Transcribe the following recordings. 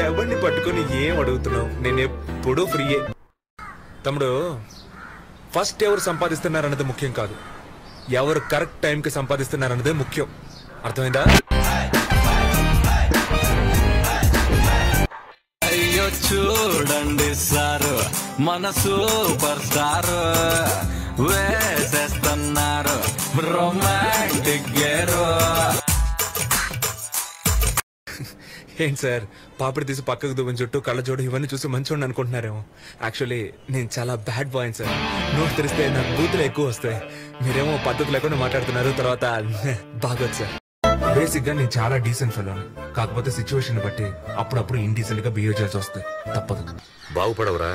ఎవరిని పట్టుకొని ఏం అడుగుతున్నావు? నేను ఎప్పుడూ ఫ్రీయే. తమ్ముడు, ఫస్ట్ ఎవరు సంపాదిస్తున్నారన్నది ముఖ్యం కాదు, ఎవరు కరెక్ట్ టైంకి సంపాదిస్తున్నారన్నదే ముఖ్యం. అర్థమైందా? అయ్యో చూడండి సారు, మన సూపర్ స్టార్ వేసేస్తున్నారు రొమాంటిక్ గేరు. ఏంటి సార్, పాపిడి తీసి పక్కకు దువ్వని చుట్టూ కళ్ళజోడు ఇవన్నీ చూసి మంచిగా అనుకుంటున్నారేమో. యాక్చువల్లీ నేను చాలా బ్యాడ్ బాయ్ సార్. నోట్ తెరిస్తే నాకు బూతులు ఎక్కువ వస్తాయి. మీరేమో పద్ధతి లేకుండా మాట్లాడుతున్నారు. తర్వాత బాగోదు సార్. బేసిక్ గా నేను చాలా డీసెంట్ ఫెలోని. కాకపోతే సిచ్యువేషన్ బట్టి అప్పుడప్పుడు ఇండీసెంట్ గా బిహేవ్ చేయాల్సి వస్తాయి. తప్పదు. బాగుపడవురా,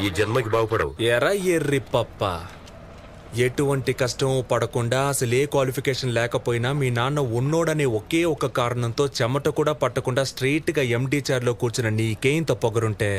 ఈ జన్మకి బాగుపడవు. ఎరా ఎర్రి పప్ప, ఎటువంటి కష్టం పడకుండా అసలు ఏ క్వాలిఫికేషన్ లేకపోయినా మీ నాన్న ఉన్నోడనే ఒకే ఒక కారణంతో చెమట కూడా పట్టకుండా స్ట్రైట్ గా ఎండీ చైర్ లో కూర్చున్న నీకేంత పొగరుంటే,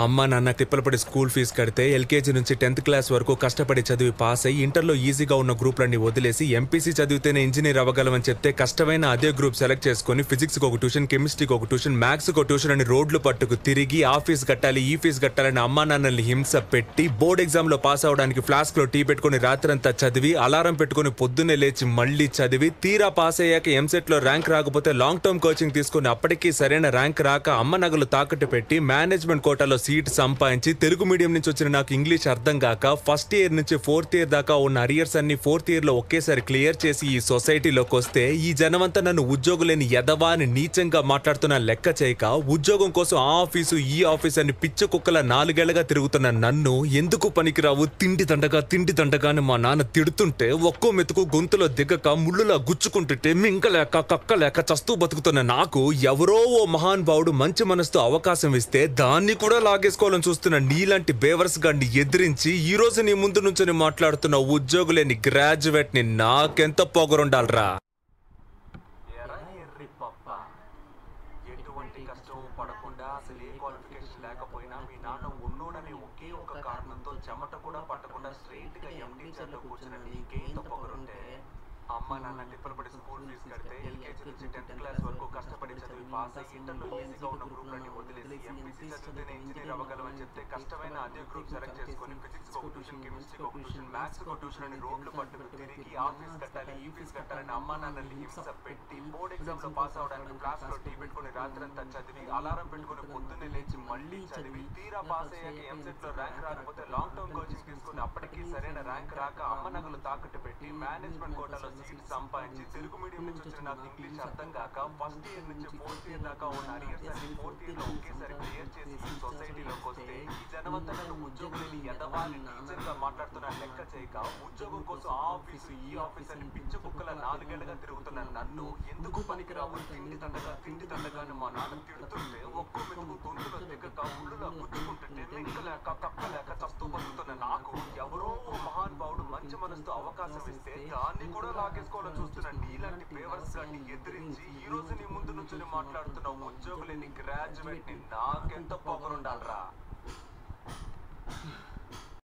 అమ్మ నాన్న తిప్పలు పడి స్కూల్ ఫీజు కడితే ఎల్కేజీ నుంచి 10th క్లాస్ వరకు కష్టపడి చదివి పాస్ అయ్యి ఇంటర్లో ఈజీగా ఉన్న గ్రూప్లన్నీ వదిలేసి ఎంపీసీ చదివితేనే ఇంజనీర్ అవ్వగలమని చెప్తే కష్టమైన అదే గ్రూప్ సెలెక్ట్ చేసుకుని ఫిజిక్స్కి ఒక ట్యూషన్, కెమిస్ట్రీకి ఒక ట్యూషన్, మ్యాథ్స్కి ఒక ట్యూషన్ అని రోడ్లు పట్టుకు తిరిగి ఆ ఫీజు కట్టాలి ఈ ఫీజు కట్టాలని అమ్మా నాన్నల్ని హింస పెట్టి బోర్డ్ ఎగ్జామ్ లో పాస్ అవడానికి ఫ్లాస్క్ లో టీ పెట్టుకుని రాత్రంతా చదివి అలారం పెట్టుకుని పొద్దున్నే లేచి మళ్ళీ చదివి తీరా పాస్ అయ్యాక ఎంసెట్ లో ర్యాంక్ రాకపోతే లాంగ్ టర్మ్ కోచింగ్ తీసుకుని అప్పటికీ సరైన ర్యాంక్ రాక అమ్మ నగలు తాకట్టు పెట్టి మేనేజ్మెంట్ కోటాలో సీట్ సంపాదించి తెలుగు మీడియం నుంచి వచ్చిన నాకు ఇంగ్లీష్ అర్థం కాక ఫస్ట్ ఇయర్ నుంచి 4th ఇయర్ దాకా ఉన్న అరియర్స్ అన్ని 4th ఇయర్ లో ఒకేసారి క్లియర్ చేసి ఈ సొసైటీలోకి వస్తే ఈ జనమంతా నన్ను ఉద్యోగులేని ఎదవా అని నీచంగా మాట్లాడుతున్న లెక్క చేయక ఉద్యోగం కోసం ఆ ఆఫీసు ఈ ఆఫీస్ అని పిచ్చ కుక్కల 4 ఏళ్లుగా తిరుగుతున్న నన్ను ఎందుకు పనికిరావు తిండి దండగా అని మా నాన్న తిడుతుంటే ఒక్కో మెతుకు గొంతులో దిగక ముళ్ళులా గుచ్చుకుంటుంటే మింకలేక కక్కలేక చస్తూ బతుకుతున్న నాకు ఎవరో ఓ మహానుభావుడు మంచి మనసుతో అవకాశం ఇస్తే దాన్ని కూడా లాగేసుకోవాలని చూస్తున్న నీలాంటి బేవర్స్ గాడిని ఎదిరించి ఈ రోజు నీ ముందు నుంచి మాట్లాడుతున్న ఉద్యోగులేని గ్రాడ్యుయేట్ ని నాకెంత పొగరుండాలరా. ఎటువంటి కష్టం పడకుండా అసలు ఏ క్వాలిఫికేషన్ లేకపోయినా మీ నాన్న ఉన్నోడనే ఒకే ఒక కారణంతో చెమట కూడా పట్టకుండా స్ట్రైట్ గా ఎండీ చైర్ లో కూర్చున్న నీకేంత పొగరుంటే, అమ్మ నాన్న తిప్పలు పడి స్కూల్ ఫీజు కడితే ఎల్కేజీ నుంచి 10th క్లాస్ వరకు కష్టపడి చదివి పాస్ అయ్యి ఇంటర్లో ఈజీగా ఉన్న గ్రూప్లన్నీ వదిలేసి ఎంపీసీ చదివితేనే ఇంజనీర్ అవ్వగలమని చెప్తే కష్టమైన అదే గ్రూప్ సెలెక్ట్ చేసుకుని ఫిజిక్స్ ఒక ట్యూషన్, కెమిస్ట్రీ ఒక ట్యూషన్, మ్యాథ్స్ ఒక ట్యూషన్ అని రోడ్లు పట్టుకు తిరిగి ఆ ఫీజు కట్టాలి ఈ ఫీజు కట్టాలని అమ్మా నాన్నల్ని హింస పెట్టి బోర్డ్ ఎగ్జామ్ లో పాస్ అవడానికి క్లాస్ లో టీ పెట్టుకుని రాత్రంతా చదివి అలారం పెట్టుకుని పొద్దున్నే లేచి మళ్ళీ చదివి తీరా పాస్ అయ్యాక ఎంసెట్ లో ర్యాంక్ రాకపోతే లాంగ్ టర్మ్ కోచింగ్ తీసుకుని అప్పటికీ సరైన ర్యాంక్ రాక అమ్మ నగలు తాకట్టు పెట్టి మేనేజ్మెంట్ కోటాలో సీట్ సంపాదించి తెలుగు మీడియం నుంచి వచ్చిన నాకు ఇంగ్లీష్ అర్థం కాక ఫస్ట్ ఇయర్ నుంచి 4th ఇయర్ దాకా ఉన్న అరియర్స్ అన్ని 4th ఇయర్ లో ఒకేసారి క్లియర్ చేసి ఈ సొసైటీలోకి వస్తే ఈ జనమంతా నన్ను ఉద్యోగులని ఎదవాలని నీచంగా మాట్లాడుతున్న లెక్క చేయక ఉద్యోగం కోసం ఆ ఆఫీసు ఈ ఆఫీస్ అని పిచ్చ కుక్కల 4 ఏళ్లుగా తిరుగుతున్న నన్ను ఎందుకు పనికిరావు తిండి దండగా అని మా నాన్న తిడుతుంటే ఒక్కో మెతుకు గొంతులో దిగక ముళ్ళులా గుచ్చుకుంటుంటే మింకలేక కక్కలేక చస్తూ బతుకుతున్న నాకు ఎవరో మహానుభావుడు మంచి మనసుతో అవకాశం ఇస్తే దాన్ని కూడా లాగేసుకోవాలని చూస్తున్న నీలాంటి పేవర్స్ గాడిని ఎదిరించి ఈ రోజు నీ ముందు నుంచి మాట్లాడుతున్న ఉద్యోగులేని గ్రాడ్యుయేట్ ని నాకెంత పొగరుండాలరా.